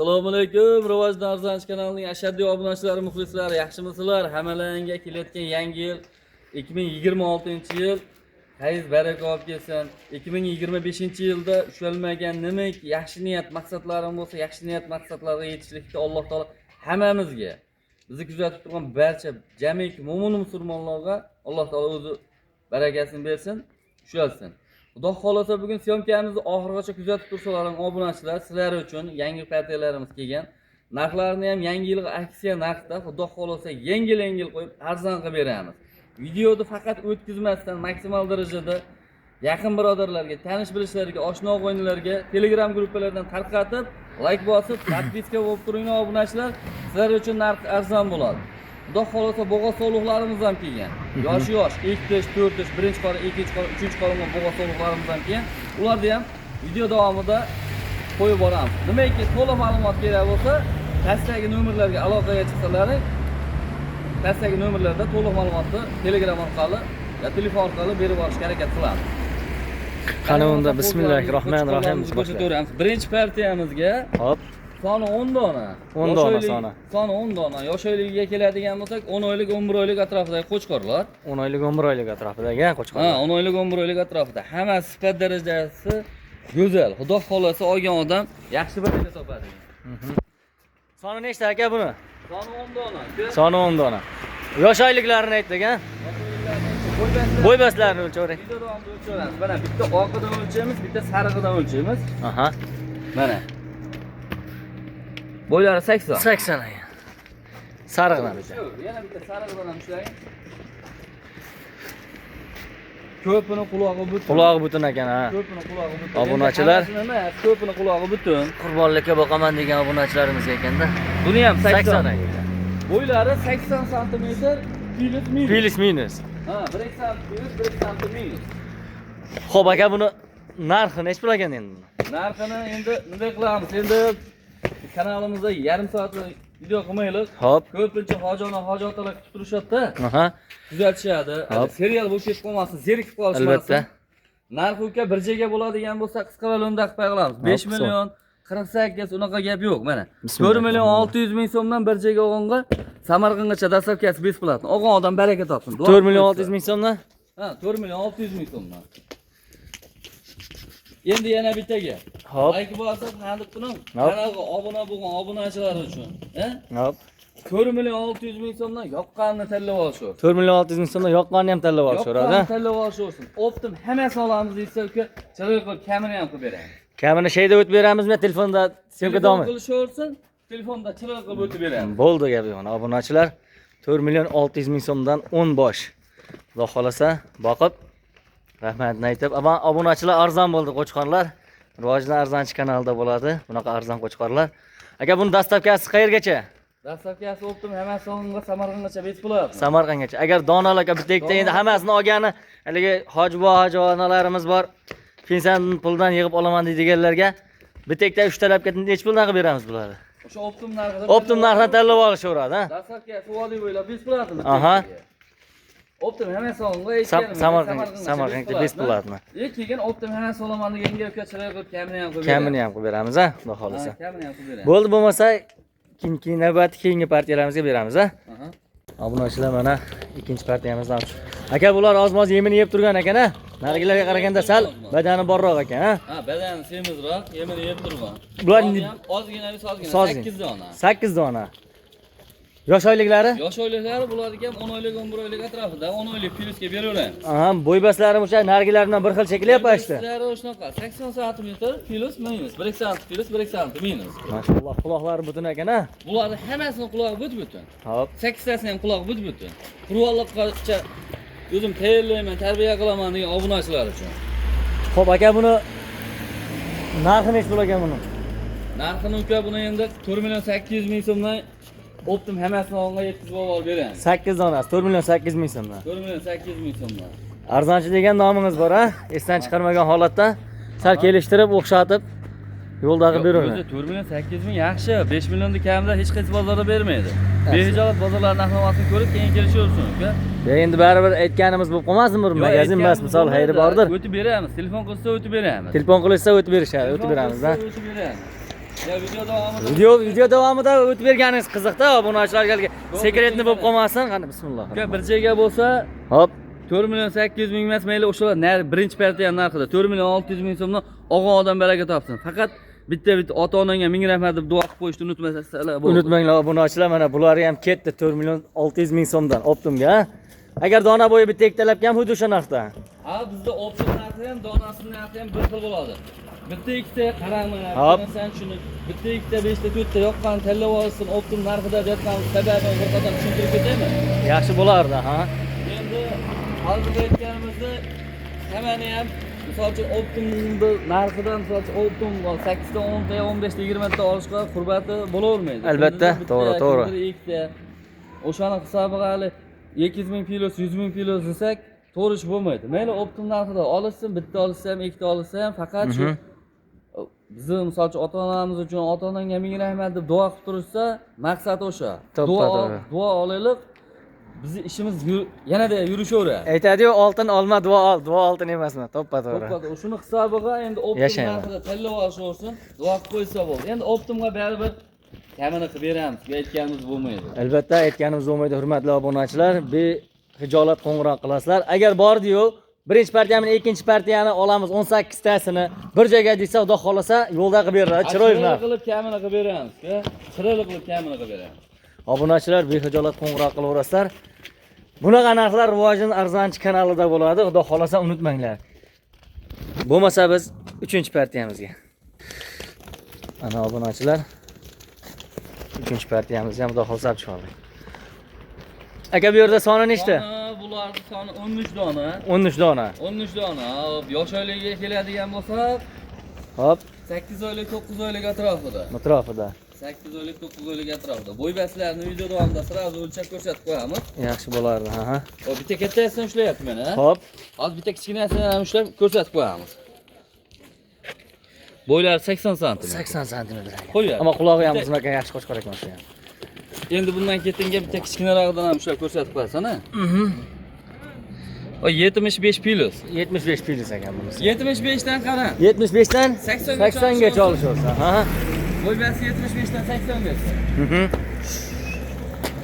Assalomu alaykum. Rivojdan arzonchi kanalining ashaddiy obunachilari, muxlislari, yaxshimisizlar? Hammalarga kelayotgan yangi yil 2026-yil hayz baraka olib kelsin. 2025-yilda ushalmagan nimaki yaxshi niyat maqsadlarim bo'lsa, yaxshi niyat maqsadlarga yetishlikda Alloh taolo hammamizga, bizni kuzatib turgan barcha jamiki mo'min musulmonlarga Alloh taolo o'zi barakasini bersin, ushalsin. Xudo xolasa bugun syomkamizni oxirigacha kuzatib tursalaring obunachilar, sizlar uchun yangi partiyalarimiz kelgan. Narxlarni ham yangi yilga aksiya narxda Xudo xolasa yengil qo'yib arzon qilib beramiz. Videoni faqat o'tkazmasdan maksimal darajada yaqin birodarlarga, tanish bilishlarga, oshno qo'ynilarga, Telegram gruppalardan tarqatib, like bosib, podpiska bo'lib turinglar obunachilar. Sizlar uchun narx arzon bo'ladi. Xudo xolasa bo'g'oz sog'liqlarimiz ham kelgan. Yoshi, 2 yosh, 4 yosh, birinchi qora, ikkinchi qora, uchinchi qoraga bo'g'oz sog'liqlarimiz ham kelgan. Ularni ham video davomida qo'yib boramiz. Nimaiki to'liq ma'lumot kerak bo'lsa, pastdagi nomerlarga aloqaga chiqsalaring, pastdagi nomerlarda to'liq ma'lumotni Telegram orqali va telefon orqali berib olishga harakat qilamiz. Qani unda bismillahirrohmanirrohim. Birinchi partiyamizga Hop. Soni 10 dona. 10 dona soni. Soni 10 dona. Yosh oyligiga keladigan bo'lsak, 10 oylik, 11 oylik atrofidagi qo'chqorlar. 10 oylik, 11 oylik atrofidagi qo'chqorlar. Ha, 10 oylik, 11 oylik atrofida. Hammasi sifat darajasi go'zal. Xudo xolasa olgan odam yaxshi baraka topadi. Soni nechta aka buni? Soni 10 dona. Soni 10 dona. Yosh oyliklarini aytdik, ha? Bo'ybastlarini o'lchaylik. Bitta davomda o'lchaymiz. Mana bitta oqidan o'lchaymiz, bitta sarig'idan o'lchaymiz. Aha. Mana. Bo'ylari 80. 80 aka. Sarig'idan. Yana bitta sarig'idan ham ushlang. Ko'pini qulog'i butun. Qulog'i butun ekan, ha. Ko'pini qulog'i butun. Obunachilar, ko'pini qulog'i butun. qurbonlikka boqaman degan obunachilarimiz ekanda. Buni ham 80 aka. Bo'ylari 80 sm, filis minus. Filis minus. Ha, 1 sm filis, 1 sm minus. Xo'p aka, buni narxi nech pul ekan endi? Narxini endi bunday qilamiz. Endi kanalimizda yarim soatlik video qilmaylik. Hop. Ko'pincha hoji otalar kutib turishadi-da. Aha. Kuzatishadi. Serial bo'lib ketib qolmasin, zerikib qolishmasin. Albatta. Narxi uka bir joyga bo'ladigan bo'lsa, qisqa va lo'nda qilib qo'yamiz. 5 million 48 unaqa gap yo'q, mana. 4 million 600 ming so'mdan bir joyga olganga Samarqandgacha dastavkasi besplatno. Olgan odam baraka topsin. 4 million 600 ming so'mdan? Ha, 4 million 600 ming so'mdan. Endi yana bittaga. Hop. Like bosib, hali buning kanalga obuna bo'lgan obunachilar uchun, Hop. 4 million 600 ming so'mdan yoqqanini tanlab olish o'rsin. 4 million 600 ming so'mdan yoqqanini ham tanlab olish o'radi. Yoqqanini tanlab olish o'rsin. Optim hammasi olamiz desa, uka, chiroyli qilib kamini ham qilib beramiz. Kamini sheyda o'tib beramizmi, telefonda syomka davom qilishaversin, telefonda chiroyli qilib o'tib beramiz. Bo'ldi gap yo'q. Obunachilar 4 million 600 ming so'mdan 10 bosh. Xudo xolasa boqib rahmatni aytib, ama obunachilar arzon bo'ldi qo'chqorlar. Rivojdan arzonchi kanalida bo'ladi. Bunaqa arzon qo'chqorlar. Aka, buni dastavkasi qayergacha? Dastavkasi Optim hammasi onga Samarqandgacha besplat. Samarqandgacha. Agar donalarga bitta endi hammasini olgani, haligi hoji-onalarimiz bor. Pensiyan puldan yig'ib olaman deydiganlarga bitta 3 talabga nech puldan qilib beramiz bularni? O'sha Optim narxida. Optim narxdan tanlab olishaveradi, ha? Dastavkasi vodiy bo'ylab besplatmi? Aha. Optim hammasi onga Samarqandga besplatmi? Keyin Optim hammasi olaman deganga uka chiroyli qilib kamini ham qilib beramiz. Kamini ham qilib beramiz, ha? Xudo xolasa. Kamini ham qilib beramiz. Bo'ldi, bo'lmasa navbatda keyingi partiyalarimizga beramiz, ha? Obunachilar, mana ikkinchi partiyamizdan. Aka, bular ozmoz yemini yeb turgan ekan-a? Narigilarga qaraganda sal badani borroq ekan, ha? Ha, badani semizroq, yemini yeb turgan. Bular ozgina 8 dona. 8 dona. Yosh oyliklari? Yosh oyliklari bularga ham 10 oylik, 11 oylik atrofida, 10 oylik filisga beraveramiz. Aha, bo'ybaslarim o'sha narigilardan bir xil sheklyapti. Sizlar shunaqa 80 sm filis minus, 1 sm filis, 1 sm minus. Maşallah, quloqlari butun ekan-a? Bularni hammasini qulog'i butun. Hop. 8 tasini ham qulog'i butun. Qurolliqcha o'zim tayyorlayman, tarbiya qilaman degan obunachilar uchun. Xo'p aka, buni narxi nech bo'lagan buni? Narxini uka buni endi 4 million 800 ming so'mdan Optim hammasini olganga yetkazib olib beramiz. 8 donasi 4 million 800 ming so'mdan. 4 million 800 ming so'mdan. Arzonchi degan nomingiz bor, ha? Esdan chiqarmagan holatda sal kelishtirib, o'xshatib yo'ldagi beraman. 4 million 800 ming yaxshi, 5 millionni kamida hech qaysi bozorda bermaydi. Behijolat bozorlar narx-navosi ko'rib keyin kelishaversin, uka. Ya endi baribir aytganimiz bo'lib qolmasmi? Bir magazin emas, misol xayri bordir. O'tib beramiz, telefon qilsa o'tib beramiz. Telefon qilsa o'tib berishadi, o'tib beramiz, ha. O'tib beramiz. Ya video davomida o'tib berganingiz qiziqda, obunachilarga sekretni bo'lib qolmasin. Qani bismillah. Bir joyga bo'lsa, hop 4 million 800 ming emas, mayli o'shalar birinchi partiya narxida 4 million 600 ming so'mdan og'on odam baraka topsin. Faqat bitta ota-onangga ming rahmat deb duo qilib qo'yishni unutmasanglar. Unutmanglar obunachilar, mana bular ham ketdi 4 million 600 ming so'mdan Optimga. Agar dona bo'yi bitta ikkitalab ham xuddi o'sha narxda. Ha, bizda Optim narxi ham, donasining narxi ham bir xil bo'ladi. Bitta ikkita qaranglar, sen shuni bitta ikkita 5 ta 4 ta yoqqan tanlab olsin Optim narxida deyotgan sababini bir qadam tushuntirib ketaymi? Yaxshi bo'lardi, ha. Endi hozir aytganimizda hammani ham misol uchun Optimning narxidan misol uchun Optim 8 ta 10 ta 15 ta 20 ta olishga qurbati bo'lavermaydi. Albatta, to'g'ri. Ikkita o'shani hisobiga hali 200 ming kilos, 100 ming kilos desak, to'g'ri ish bo'lmaydi. Mayli Optim narxida olishsin, bitta olsa ham, ikkita olsa ham, faqat shu bizni misol uchun ota-onamiz uchun ota-onangga ming rahmat deb duo qilib turishsa, maqsad o'sha. Duo olaylik. Bizni ishimiz yanada yurishaveradi. Aytadi-yu, oltin olma, duo ol. Duo oltin emasmi? To'ppa-to'g'ri. Shuni hisobiga endi Optim narxida tanlab olishsin, duo qilib qo'ysa bo'ldi. Endi Optimga baribir kamini qilib beramiz. Aytganimiz bo'lmaydi. Albatta aytganimiz bo'lmaydi, hurmatli obunachilar. Behijolat qo'ng'iroq qilasizlar. Agar bordi-yu, birinchi partiyani, ikkinchi partiyani olamiz 18 tasini bir joyga desa, xudo xolasa yo'lda qilib beradi. Chiroyli qilib kamini qilib beramiz. Chiroyli qilib kamini qilib beramiz. Obunachilar behijolat qo'ng'iroq qilaverasizlar. Bunaqa narxlar Rivojin arzonchi kanalida bo'ladi. Xudo xolasa unutmanglar. Bo'lmasa biz 3-partiyamizga. Ana obunachilar 3-partiyamizga ham xudo xolasa olib chiqamiz. Aka bu yerda soni nechta? Bularning soni 13 dona. 13 dona. 13 dona. Yosh oylikka keladigan bo'lsa, hop 8 oylik, 9 oylik atrofida. 8 oylik, 9 oylik atrofida. Bo'y baslarni video davomida sirasi o'lchab ko'rsatib qo'yamiz. Yaxshi bo'lardi, ha. Hop, bitta kattasini ushlayapti mana. Hop. Hozir bitta kichkinasini ham ushlab ko'rsatib qo'yamiz. Bo'ylari 80 sm. 80 sm. Qo'yar. Ammo qulog'i ham bizga yaxshi qo'shqor ekan o'sha ham. Endi bundan ketinga bitta kichkinarog'idan ham ushlab ko'rsatib qo'yasana. O 75 kilos. 75 kilos ekan bunisi. 75 dan qarang. 75 dan 80 gacha olishaversa. Ha. Bo'y basi 75 dan 80 gacha.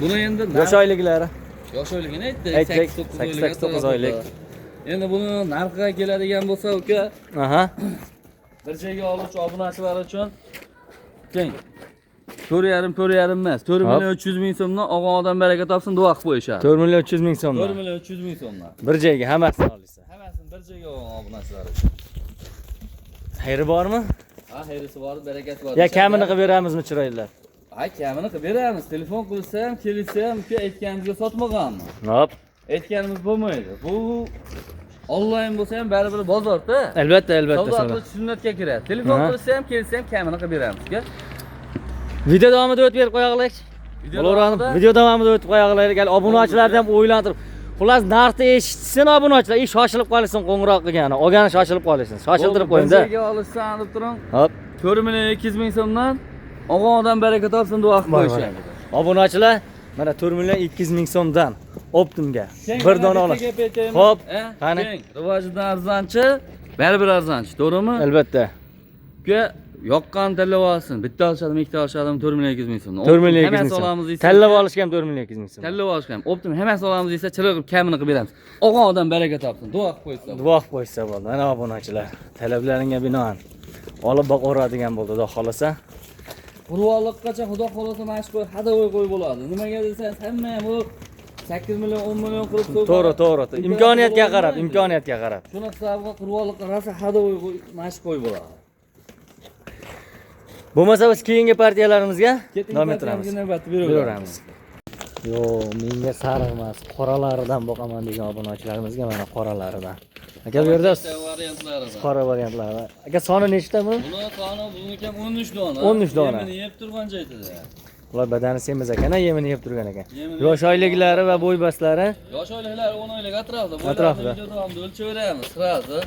Buni endi yosh oyliklari. Yosh oyligini aytdik. 8-9 oylik. Endi buni narxiga keladigan bo'lsa, uka. Aha. Bir joyga oluvchi obunachilar uchun teng. 4,5 emas, 4 million 300 ming so'mdan og'on odam baraka topsin, duo qilib qo'yishadi. 4 million 300 ming so'mdan. 4 million 300 ming so'mdan. Bir joyga hammasini olsa. Hammasini bir joyga olgan obunachilar uchun. Xayri bormi? Ha, xayrisi bor, barakati bor. Ya kamini qilib beramizmi chiroylilar? Ha, kamini qilib beramiz. Telefon qilsa ham, kelsa ham, uka aytganimizga sotmaganmi? Hop. Aytganimiz bo'lmaydi. Bu onlayn bo'lsa ham baribir bozorda. Albatta. Savdo sunnatga kiradi. Telefon qilsa ham, kelsa ham kamini qilib beramiz, uka. Video davomida o'tib berib qo'yag'lik. Video davomida o'tib qo'yag'lik. Gal obunachilarni ham o'ylantirib. Xullas, narxni eshitsin obunachilar, ish shoshilib qolsin qo'ng'iroq qilgani. Olgani shoshilib qolsin. Shoshiltirib qo'ying-da. Bizga olishsan deb turing. Hop. 4 million 200 ming so'mdan og'on odam baraka topsin, duo qilib qo'yishadi. Obunachilar, mana 4 million 200 ming so'mdan Optimga bir dona olish. Xo'p, qani? Rivojdan arzonchi, baribir arzonchi, to'g'rimi? Albatta. Uka yoqqan tanlab olsin. Bitta olishadimi, ikkita olishadimi 4 million 200 ming so'm. 4 million 200 ming so'm. Tanlab olishga ham 4 million 200 ming so'm. Tanlab olishga ham. Optim hammasi olamiz desa, chiroq qilib kamini qilib beramiz. Og'on odam baraka topsin. Duo qilib qo'ysa. Duo qilib qo'ysa bo'ldi. Mana obunachilar, talablaringga binoan olib boqaveradigan bo'ldi, xudo xolasa. Qurvolliqqacha xudo xolasa mashq hadovoy qo'y bo'ladi. Nimaga desangiz, hamma ham bu 8 million 10 million qilib qo'yib. To'g'ri. Imkoniyatga qarab. Shuni hisobiga qurvolliqqa rosa hadovoy mashq qo'y bo'ladi. Bo'lmasa biz keyingi partiyalarimizga davom ettiramiz. Beraveramiz. Yo, menga sariq emas, qoralaridan boqaman degan obunachilarimizga mana qoralaridan. Aka bu yerda qora variantlari. Aka soni nechta buni? Buni soni bugunga 13 dona. 13 dona. Yemini yeb turgan joyda. Ular badani semiz ekan, yemini yeb turgan ekan. Yosh oyliklari va bo'y baslari? Yosh oyliklari 10 oylik atrofida. Video davomida o'lchaveramiz, sirasi.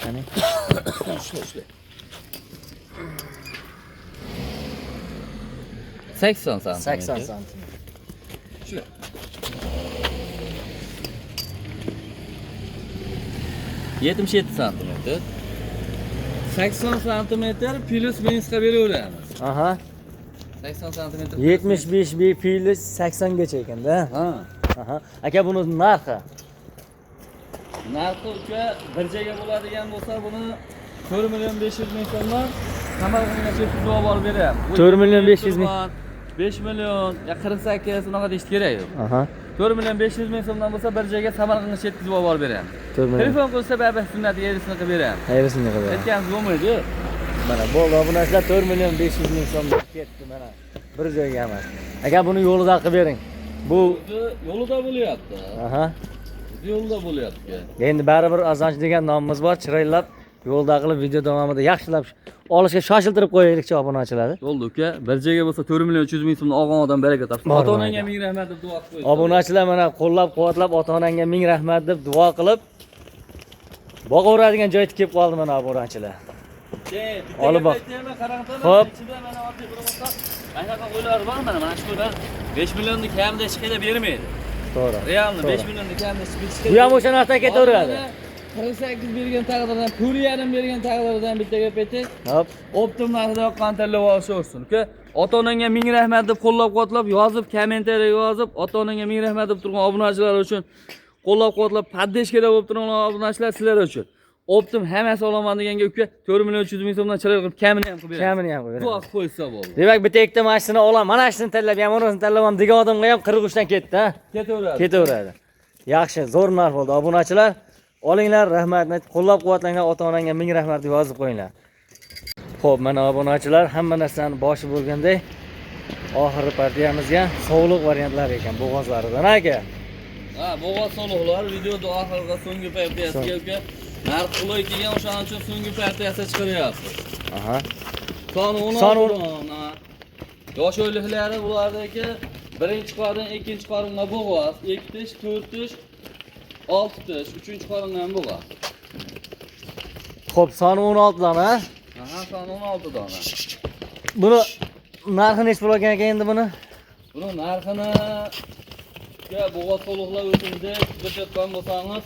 Qani? Ushla. 80 sm. 80 sm. Shula. 77 sm. 80 cm plus minusga beraveramiz. Aha. 80 cm. 75 bir plus 80 gacha ekanda. Ha. Aha. Aka buni narxi. Narxi uka bir joyga bo'ladigan bo'lsa buni 4 million 500 ming so'mdan Samarqandga chetkizib olib beramiz. 4 million 500 ming. 5 million, ya 48 unaqa deyish kerak yo'q. Aha. 4 million 500 ming so'mdan bo'lsa bir joyga Samarqandga chetkizib olib beramiz. 4 million. Telefon qilsa baribir sunnatiga erisini qilib beramiz. Hayrisini qilib. Aytganimiz bo'lmaydi. Mana bo'ldi obunachilar 4 million 500 ming so'mga ketdi mana. Bir joyga emas. Aka buni yo'lida qilib bering. Bu yo'lida bo'lyapti. aha. Yo'lda bo'lyapti. Endi baribir arzonchi degan nomimiz bor. Chiroylab yo'lda qilib video davomida yaxshilab olishga shoshiltirib qo'yaylikchi obunachilarni. Yo'lda uka, bir joyga bo'lsa 4 million 300 ming so'mdan olgan odam baraka topsin. Ota-onangga ming rahmat deb duo qilib qo'ying. Obunachilar mana qo'llab-quvvatlab ota-onangga ming rahmat deb duo qilib boqaveradigan joyga kelib qoldi mana obunachilar. Olib boq. Xo'p. Ichida mana oddiy bir bo'lsa, anaqa qo'ylar bor mana shu qo'ylar 5 millionni kamida chiqida bermaydi. To'g'ri. Realni 5 millionni kamida chiqib Bu ham o'sha narsaga ketaveradi. 48 bergan taqdirdan, 4,5 bergan taqdirdan bitta gap aytay. Hop. Optim narxida yoqqan tanlab olishsin, uka. Ota-onangga ming rahmat deb qo'llab-quvvatlab yozib, kommentariyaga yozib, ota-onangga ming rahmat deb turgan obunachilar uchun qo'llab-quvvatlab paddeshkada bo'lib turgan obunachilar sizlar uchun. Optim hammasi olaman deganga uka 4 million 300 ming so'mdan chiroy qilib kamini ham qilib beradi. Kamini ham qo'yadi. Duo qilib qo'ysa bo'ldi. Demak, bitta ikkita mashinani olaman, mana shuni tanlab, ham unisini tanlab ham degan odamga ham 43 dan ketdi, ha? Ketaveradi. Ketaveradi. Yaxshi, zo'r narx bo'ldi obunachilar. Olinglar, rahmatni aytib, qo'llab-quvvatlangan ota-onangga ming rahmat deb yozib qo'yinglar. Xo'p, mana obunachilar hamma narsani boshi bo'lgandek oxirgi partiyamizga sovliq variantlari ekan, bo'g'ozlaridan aka. Ha, bo'g'oz sovliqlar videoda oxirgi so'nggi partiyasiga uka narx qulay kelgan, o'shaning uchun so'nggi partiyasi chiqaryapti. Aha. Soni 16 dona. Yosh o'yliklari bulardagi birinchi qorin, ikkinchi qoringa bo'g'oz, 2 tish, 4 tish, 6 tish, 3-chi qoringa ham bo'g'oz. Xo'p, soni 16 dona. Aha, soni 16 dona. Buni narxi nech bo'lar ekan endi buni? Buni narxini bo'g'oz sovliqlar o'zingizda ko'rsatgan bo'lsangiz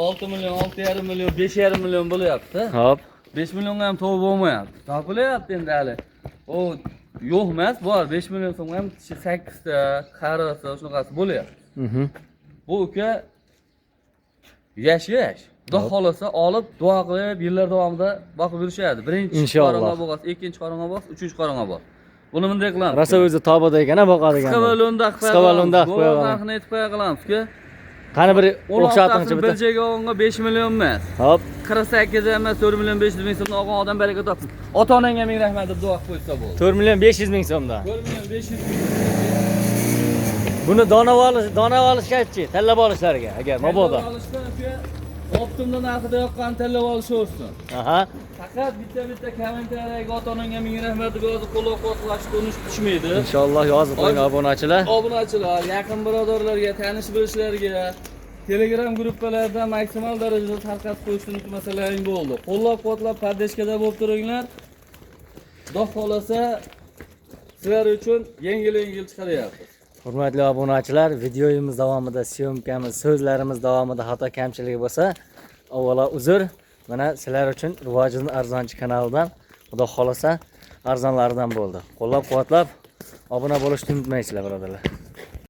6 million, 6,5 million, 5,5 million bo'lyapti. Hop. 5 millionga ham to'g'ri bo'lmayapti. Topilyapti endi hali. O yo'q emas, bor 5 million so'm ham 8 ta, qarasa shunaqasi bo'lyapti. Bu uka yash. Xudo xolasa olib, duo qilib, yillar davomida boqib yurishadi. Birinchi qoringa bo'g'oz, ikkinchi qoringa bo'g'oz, uchinchi qoringa bo'g'oz. Buni bunday qilamiz. Rosa o'zi tobada ekan-a boqadigan. Qisqavalonda qo'yamiz. Narxini aytib qo'ya qilamiz uka. Qani bir o'xshatingchi bir joyga olganga 5 million emas. Hop. 48 emas, 4 million 500 ming so'mdan olgan odam baraka topsin. Ota-onangga ming rahmat deb duo qilib qo'ysa bo'ldi. 4 million 500 ming so'mdan. 4 million 500 ming. Buni dona olishga-chi, tanlab olishlariga agar mabodo. Optimda narxida yoqqan tanlab olishaversin. Aha. Faqat bitta kommentariyaga ota-onangga ming rahmat deb yozib qo'llab-quvvatlashni unutishmaydi. Inshaalloh yozib qo'ying obunachilar. Obunachilar, yaqin birodarlarga, tanish bilishlarga Telegram gruppalarda maksimal darajada tarqatib qo'yishni unutmasalaring bo'ldi. Qo'llab-quvvatlab paddeshkada bo'lib turinglar. Xudo xolasa sizlar uchun yengil chiqaryapmiz. Hurmatli obunachilar, videomiz davomida, syomkamiz, so'zlarimiz davomida xato kamchiligi bo'lsa, avvalo uzr. Mana sizlar uchun Rivojimiz arzonchi kanalidan Xudo xolasa arzonlaridan bo'ldi. Qo'llab-quvvatlab obuna bo'lishni unutmaysizlar, birodarlar.